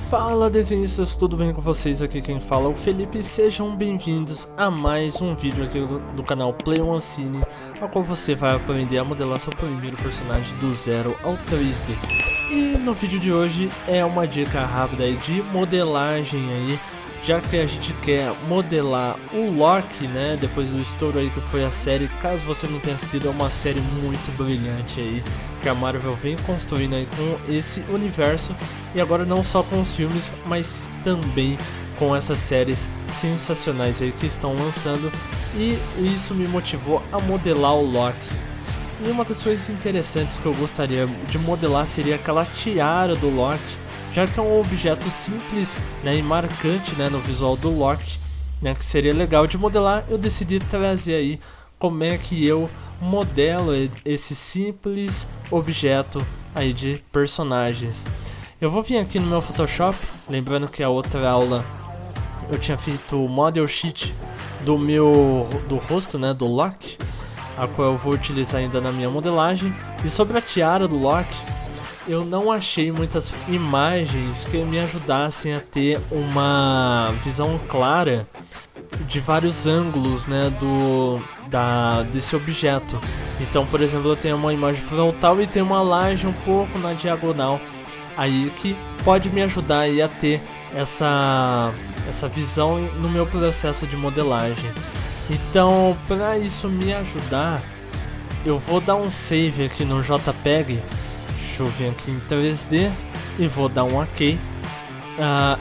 Fala desenhistas, tudo bem com vocês? Aqui quem fala é o Felipe, sejam bem-vindos a mais um vídeo aqui do canal Play One Cine, a qual você vai aprender a modelar seu primeiro personagem do zero ao 3D. E no vídeo de hoje é uma dica rápida aí de modelagem aí, já que a gente quer modelar o Loki, né, depois do estouro aí que foi a série. Caso você não tenha assistido, é uma série muito brilhante aí, que a Marvel vem construindo aí com esse universo, e agora não só com os filmes, mas também com essas séries sensacionais aí que estão lançando, e isso me motivou a modelar o Loki. E uma das coisas interessantes que eu gostaria de modelar seria aquela tiara do Loki, já que é um objeto simples, né, e marcante, né, no visual do Loki, né, que seria legal de modelar. Eu decidi trazer aí como é que eu modelo esse simples objeto aí de personagens. Eu vou vir aqui no meu Photoshop, lembrando que a outra aula eu tinha feito o model sheet do rosto, né, do Loki, a qual eu vou utilizar ainda na minha modelagem. E sobre a tiara do Loki, eu não achei muitas imagens que me ajudassem a ter uma visão clara de vários ângulos, né, desse objeto. Então, por exemplo, eu tenho uma imagem frontal e tenho uma laje um pouco na diagonal, aí que pode me ajudar aí a ter essa visão no meu processo de modelagem. Então, para isso me ajudar, eu vou dar um save aqui no JPEG. Deixa eu vir aqui em 3D e vou dar um OK.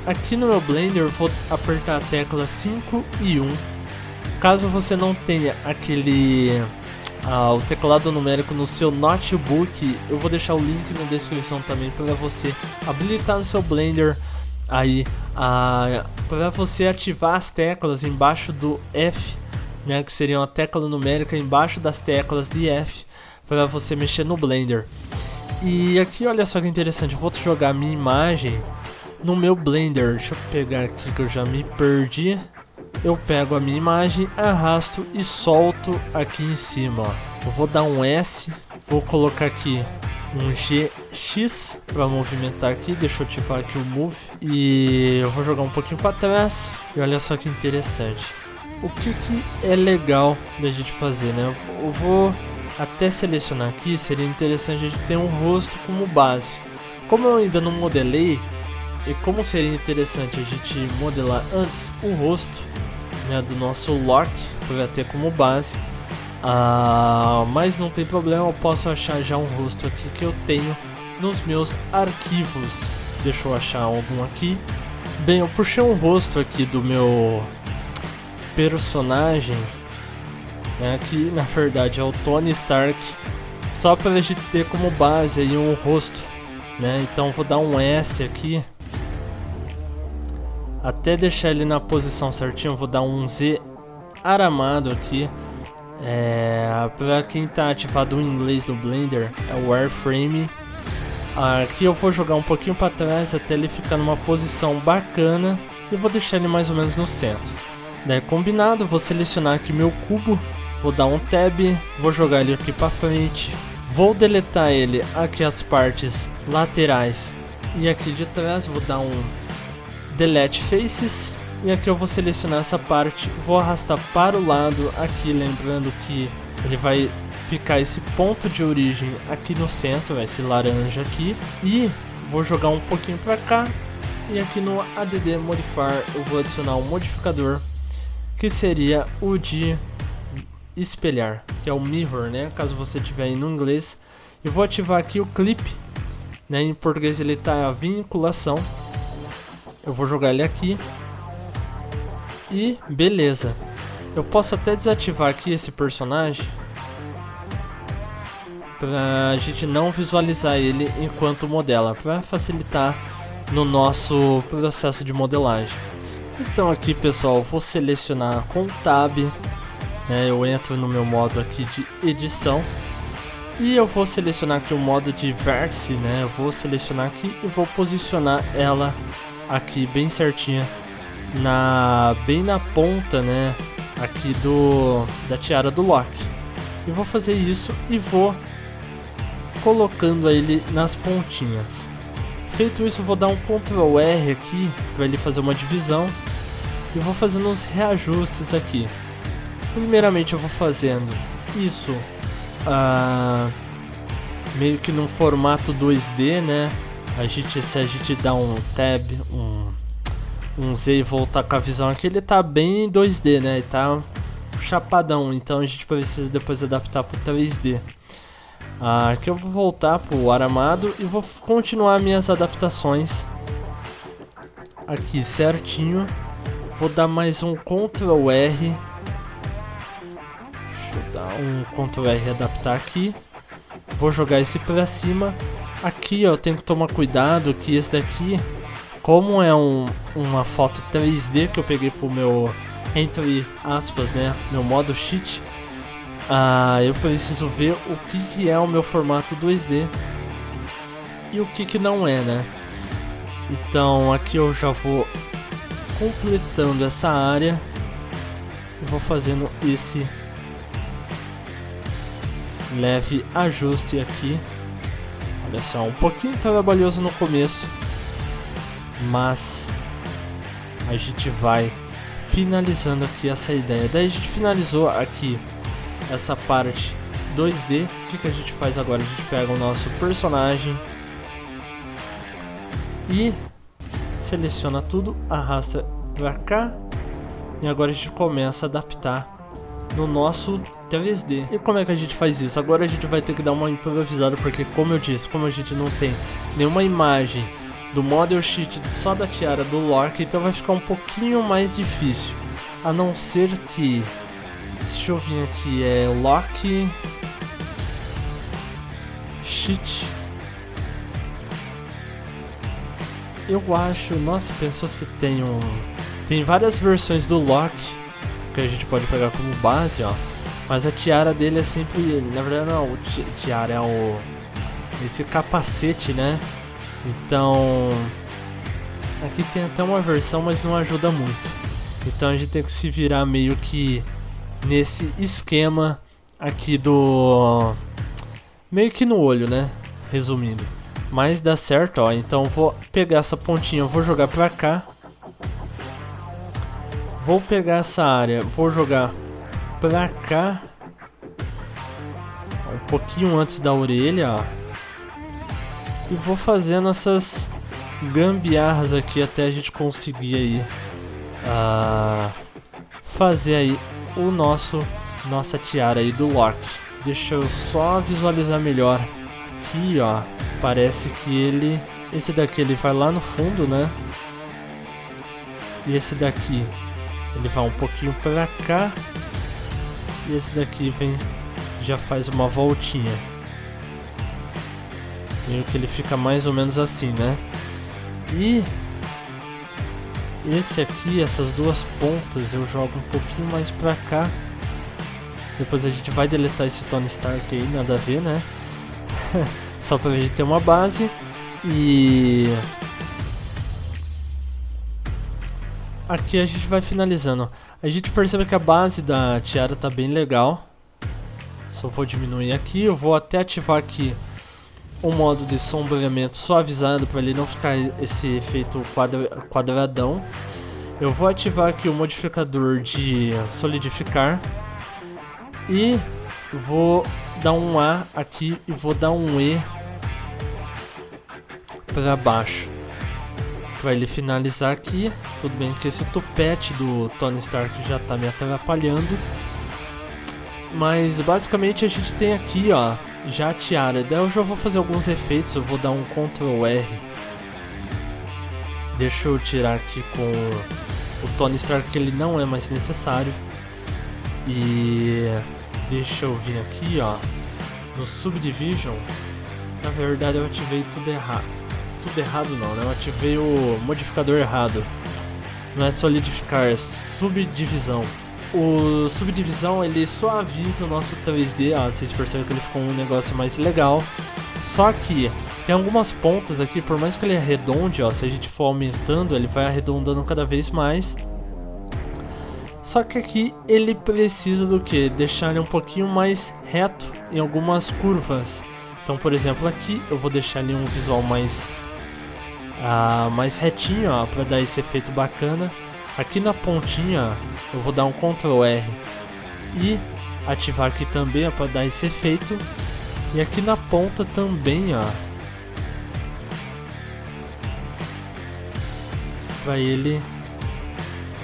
Aqui no meu Blender eu vou apertar a tecla 5 e 1. Caso você não tenha o teclado numérico no seu notebook, eu vou deixar o link na descrição também para você habilitar no seu Blender aí, para você ativar as teclas embaixo do F, né, que seria uma tecla numérica embaixo das teclas de F, para você mexer no Blender. E aqui, olha só que interessante, eu vou jogar minha imagem no meu Blender. Deixa eu pegar aqui que eu já me perdi. Eu pego a minha imagem, arrasto e solto aqui em cima, ó. Eu vou dar um S, vou colocar aqui um GX para movimentar aqui. Deixa eu ativar aqui o Move. E eu vou jogar um pouquinho para trás. E olha só que interessante. O que é legal da gente fazer, né? Eu vou até selecionar aqui. Seria interessante a gente ter um rosto como base. Como eu ainda não modelei, e como seria interessante a gente modelar antes o rosto, né, do nosso Loki, para ter como base, mas não tem problema, eu posso achar já um rosto aqui que eu tenho nos meus arquivos. Deixa eu achar algum aqui. Bem, eu puxei um rosto aqui do meu personagem, né, que na verdade é o Tony Stark, só para a gente ter como base aí um rosto, né? Então vou dar um S aqui, até deixar ele na posição certinha. Eu vou dar um Z aramado aqui. Para quem tá ativado o inglês do Blender, é o Wireframe. Aqui eu vou jogar um pouquinho para trás até ele ficar numa posição bacana, e vou deixar ele mais ou menos no centro. Daí, combinado, vou selecionar aqui meu cubo, vou dar um Tab, vou jogar ele aqui para frente, vou deletar ele aqui as partes laterais e aqui de trás, vou dar um Delete Faces, e aqui eu vou selecionar essa parte, vou arrastar para o lado aqui, lembrando que ele vai ficar esse ponto de origem aqui no centro, esse laranja aqui, e vou jogar um pouquinho para cá, e aqui no ADD Modifier eu vou adicionar um modificador, que seria o de espelhar, que é o Mirror, né, caso você tiver aí no inglês. Eu vou ativar aqui o Clip, né, em português ele tá a vinculação. Eu vou jogar ele aqui e beleza. Eu posso até desativar aqui esse personagem pra gente não visualizar ele enquanto modela, para facilitar no nosso processo de modelagem. Então aqui, pessoal, eu vou selecionar com Tab, né, eu entro no meu modo aqui de edição e eu vou selecionar aqui o modo de vértice, né, eu vou selecionar aqui e vou posicionar ela aqui bem certinha, bem na ponta, né, aqui da tiara do Loki. E vou fazer isso e vou colocando ele nas pontinhas. Feito isso, eu vou dar um Ctrl R aqui para ele fazer uma divisão e vou fazendo uns reajustes aqui. Primeiramente eu vou fazendo isso meio que num formato 2D, né? Se a gente dá um tab, um Z e voltar com a visão aqui, ele tá bem 2D, né? Ele tá chapadão, então a gente precisa depois adaptar pro 3D. Aqui eu vou voltar pro Aramado e vou continuar minhas adaptações aqui certinho. Vou dar mais um Ctrl R. Deixa eu dar um Ctrl R e adaptar aqui. Vou jogar esse pra cima. Aqui ó, eu tenho que tomar cuidado que esse daqui, como é uma foto 3D que eu peguei pro meu, entre aspas, né, meu modo cheat, eu preciso ver o que é o meu formato 2D e o que não é, né? Então aqui eu já vou completando essa área e vou fazendo esse leve ajuste aqui. Olha só, um pouquinho trabalhoso no começo, mas a gente vai finalizando aqui essa ideia. Daí a gente finalizou aqui essa parte 2D. O que a gente faz agora? A gente pega o nosso personagem e seleciona tudo, arrasta pra cá e agora a gente começa a adaptar no nosso 3D. E como é que a gente faz isso? Agora a gente vai ter que dar uma improvisada, porque como eu disse, como a gente não tem nenhuma imagem do model sheet só da tiara do Loki, então vai ficar um pouquinho mais difícil. A não ser que, deixa eu vir aqui, é Loki sheet. Eu acho, nossa, pensou se tem tem várias versões do Loki que a gente pode pegar como base, ó. Mas a tiara dele é sempre, na verdade não, o tiara é esse capacete, né? Então aqui tem até uma versão, mas não ajuda muito. Então a gente tem que se virar meio que nesse esquema aqui do meio que no olho, né? Resumindo, mas dá certo, ó. Então vou pegar essa pontinha, vou jogar pra cá. Vou pegar essa área, vou jogar pra cá, um pouquinho antes da orelha, ó. E vou fazendo essas gambiarras aqui até a gente conseguir aí fazer aí o nossa tiara aí do Loki. Deixa eu só visualizar melhor aqui, ó. Parece que esse daqui ele vai lá no fundo, né? E esse daqui ele vai um pouquinho pra cá. E esse daqui já faz uma voltinha. Meio que ele fica mais ou menos assim, né? E esse aqui, essas duas pontas, eu jogo um pouquinho mais pra cá. Depois a gente vai deletar esse Tony Stark aí, nada a ver, né? Só pra gente ter uma base. E aqui a gente vai finalizando. A gente percebe que a base da tiara tá bem legal. Só vou diminuir aqui. Eu vou até ativar aqui o modo de sombreamento suavizado para ele não ficar esse efeito quadradão. Eu vou ativar aqui o modificador de solidificar. E vou dar um A aqui e vou dar um E para baixo, para ele finalizar aqui. Tudo bem que esse tupete do Tony Stark já tá me atrapalhando, mas basicamente a gente tem aqui, ó, já a tiara. Daí eu já vou fazer alguns efeitos. Eu vou dar um Ctrl R. Deixa eu tirar aqui com o Tony Stark, que ele não é mais necessário. E deixa eu vir aqui, ó, no Subdivision. Na verdade eu ativei tudo errado. Tudo errado não, né? Eu ativei o modificador errado. Não é solidificar, é subdivisão. O subdivisão ele suaviza o nosso 3D, vocês percebem que ele ficou um negócio mais legal. Só que tem algumas pontas aqui, por mais que ele arredonde, ó, se a gente for aumentando, ele vai arredondando cada vez mais. Só que aqui ele precisa do que? Deixar ele um pouquinho mais reto em algumas curvas. Então, por exemplo, aqui eu vou deixar ele um visual mais mais retinho, ó, para dar esse efeito bacana. Aqui na pontinha, ó, eu vou dar um Ctrl R e ativar aqui também, ó, para dar esse efeito. E aqui na ponta também, ó, para ele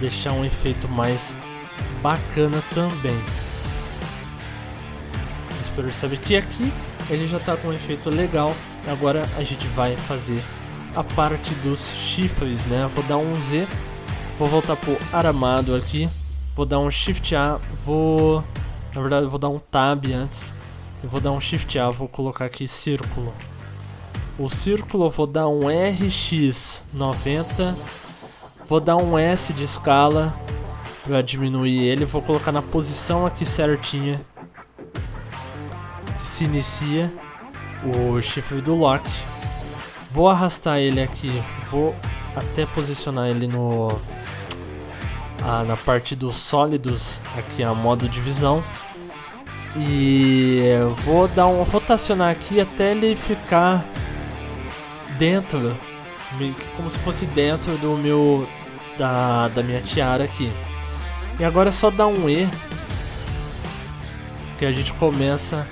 deixar um efeito mais bacana também. Vocês percebem que aqui ele já está com um efeito legal. Agora a gente vai fazer a parte dos chifres, né? Vou dar um Z, vou voltar pro aramado aqui, vou dar um Shift A, na verdade eu vou dar um Tab antes, eu vou dar um Shift A, vou colocar aqui círculo. O círculo eu vou dar um RX90, vou dar um S de escala para diminuir ele, vou colocar na posição aqui certinha que se inicia o chifre do Loki. Vou arrastar ele aqui, vou até posicionar ele na parte dos sólidos, aqui a modo de visão. E vou rotacionar aqui até ele ficar dentro, como se fosse dentro do da minha tiara aqui. E agora é só dar um E, que a gente começa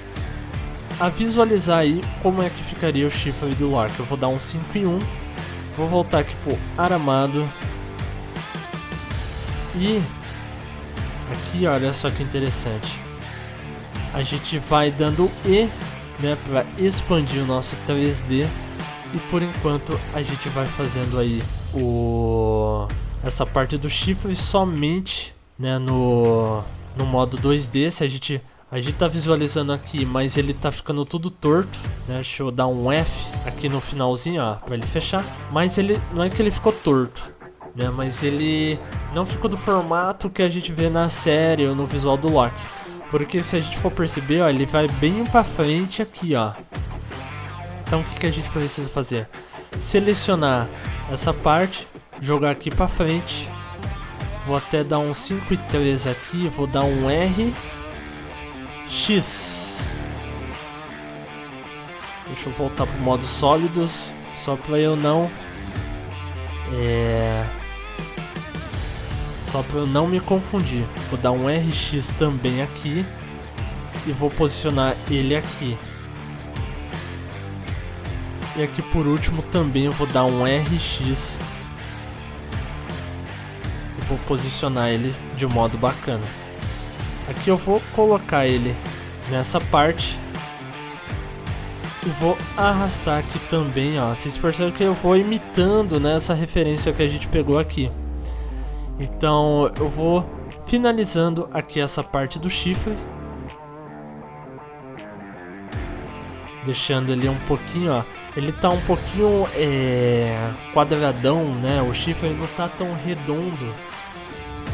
a visualizar aí como é que ficaria o chifre do Loki. Eu vou dar um 5 em 1, vou voltar aqui pro aramado e aqui olha só que interessante, a gente vai dando E, né, para expandir o nosso 3D, e por enquanto a gente vai fazendo aí essa parte do chifre somente, né, no modo 2D. Se a gente tá visualizando aqui, mas ele tá ficando tudo torto, né? Deixa eu dar um F aqui no finalzinho, ó, pra ele fechar. Mas ele, não é que ele ficou torto, né? Mas ele não ficou do formato que a gente vê na série ou no visual do Loki. Porque se a gente for perceber, ó, ele vai bem pra frente aqui, ó. Então o que a gente precisa fazer? Selecionar essa parte, jogar aqui pra frente. Vou até dar um 5 e 3 aqui, vou dar um R X. Deixa eu voltar pro modo sólidos, só para eu não só para eu não me confundir. Vou dar um RX também aqui e vou posicionar ele aqui. E aqui por último também eu vou dar um RX e vou posicionar ele de um modo bacana. Aqui eu vou colocar ele nessa parte e vou arrastar aqui também, ó. Vocês percebem que eu vou imitando, né, essa referência que a gente pegou aqui. Então eu vou finalizando aqui essa parte do chifre, deixando ele um pouquinho, ó. Ele tá um pouquinho quadradão, né? O chifre não tá tão redondo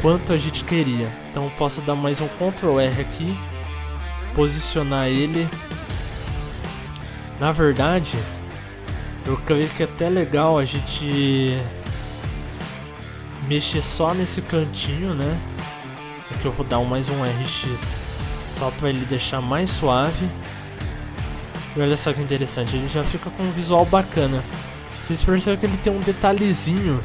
quanto a gente queria. Então eu posso dar mais um Ctrl R aqui, posicionar ele. Na verdade, eu creio que é até legal a gente mexer só nesse cantinho, né? Aqui eu vou dar mais um RX, só para ele deixar mais suave. E olha só que interessante, ele já fica com um visual bacana. Vocês percebem que ele tem um detalhezinho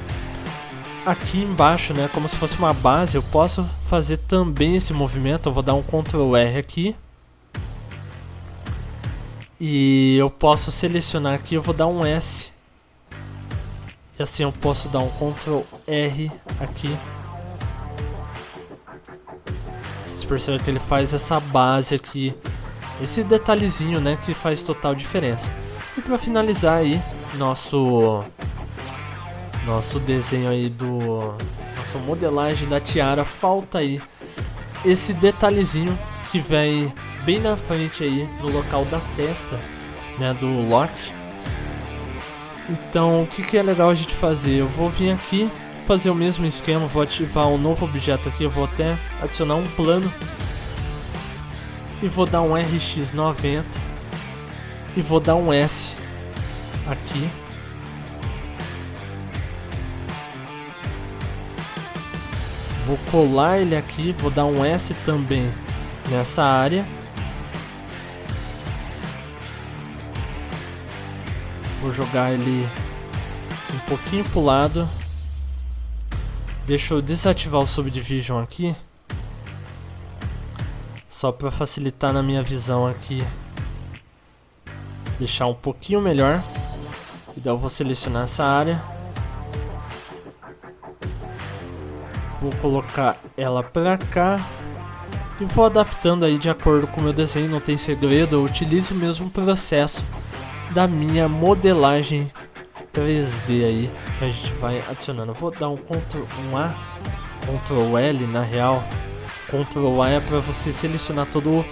aqui embaixo, né, como se fosse uma base. Eu posso fazer também esse movimento. Eu vou dar um Ctrl R aqui e eu posso selecionar aqui, eu vou dar um S e assim eu posso dar um Ctrl R aqui. Vocês percebem que ele faz essa base aqui, esse detalhezinho, né, que faz total diferença. E para finalizar aí nosso desenho aí nossa modelagem da tiara, falta aí esse detalhezinho que vem bem na frente aí no local da testa, né, do Loki. Então o que é legal a gente fazer? Eu vou vir aqui fazer o mesmo esquema, vou ativar um novo objeto aqui, eu vou até adicionar um plano e vou dar um RX90 e vou dar um S aqui. Vou colar ele aqui, vou dar um S também nessa área. Vou jogar ele um pouquinho pro lado. Deixa eu desativar o Subdivision aqui, só para facilitar na minha visão aqui, deixar um pouquinho melhor. E daí eu vou selecionar essa área, vou colocar ela pra cá e vou adaptando aí de acordo com o meu desenho, não tem segredo. Eu utilizo o mesmo processo da minha modelagem 3D aí, que a gente vai adicionando. Eu vou dar um Ctrl A, Ctrl L na real. Ctrl A é para você selecionar todo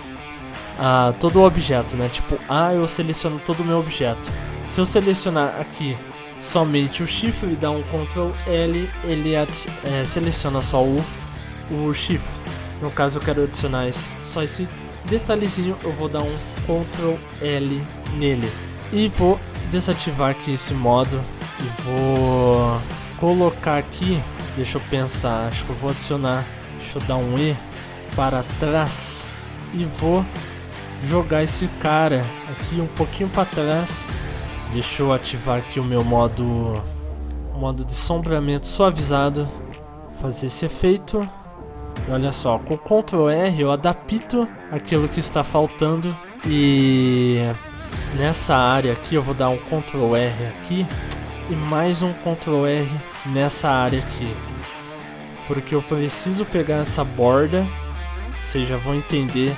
o objeto, né? Tipo A, eu seleciono todo o meu objeto. Se eu selecionar aqui somente o chifre e dar um Ctrl L, ele seleciona só o chifre. No caso eu quero adicionar só esse detalhezinho, eu vou dar um Ctrl L nele. E vou desativar aqui esse modo e vou colocar aqui, deixa eu pensar, acho que eu vou adicionar, deixa eu dar um E para trás e vou jogar esse cara aqui um pouquinho para trás. Deixa eu ativar aqui o meu modo de sombreamento suavizado, fazer esse efeito. E olha só, com o Ctrl R eu adapto aquilo que está faltando e nessa área aqui eu vou dar um Ctrl R aqui e mais um Ctrl R nessa área aqui, porque eu preciso pegar essa borda. Vocês já vão entender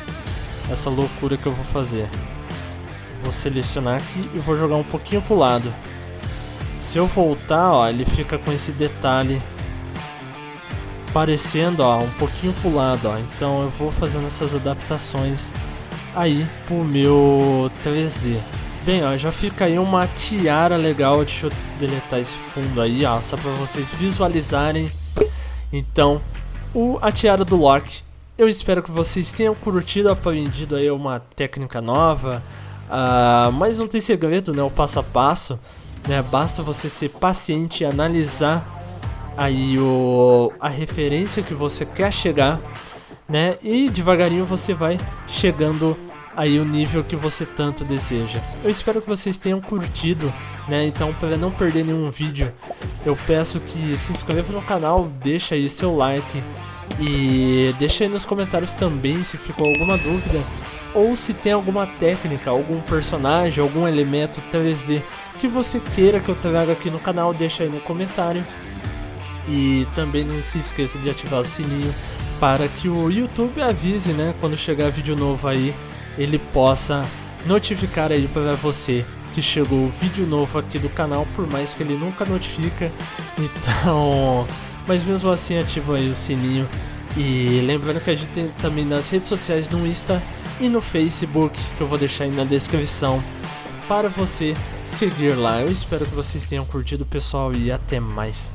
essa loucura que eu vou fazer. Vou selecionar aqui e vou jogar um pouquinho pro lado. Se eu voltar, ó, ele fica com esse detalhe parecendo, ó, um pouquinho pro lado, ó. Então eu vou fazendo essas adaptações aí pro meu 3D. Bem, ó, já fica aí uma tiara legal. Deixa eu deletar esse fundo aí, ó, só para vocês visualizarem. Então, a tiara do Loki. Eu espero que vocês tenham curtido, aprendido aí uma técnica nova. Mas não tem segredo, né? O passo a passo, né? Basta você ser paciente e analisar aí a referência que você quer chegar, né? E devagarinho você vai chegando aí o nível que você tanto deseja. Eu espero que vocês tenham curtido, né? Então, para não perder nenhum vídeo, eu peço que se inscreva no canal, deixa aí seu like e deixa aí nos comentários também se ficou alguma dúvida ou se tem alguma técnica, algum personagem, algum elemento 3D que você queira que eu traga aqui no canal, deixa aí no comentário. E também não se esqueça de ativar o sininho para que o YouTube avise, né, quando chegar vídeo novo aí, ele possa notificar aí para você que chegou vídeo novo aqui do canal, por mais que ele nunca notifica. Então, mas mesmo assim ativa aí o sininho. E lembrando que a gente tem também nas redes sociais, no Insta e no Facebook, que eu vou deixar aí na descrição para você seguir lá. Eu espero que vocês tenham curtido, pessoal, e até mais.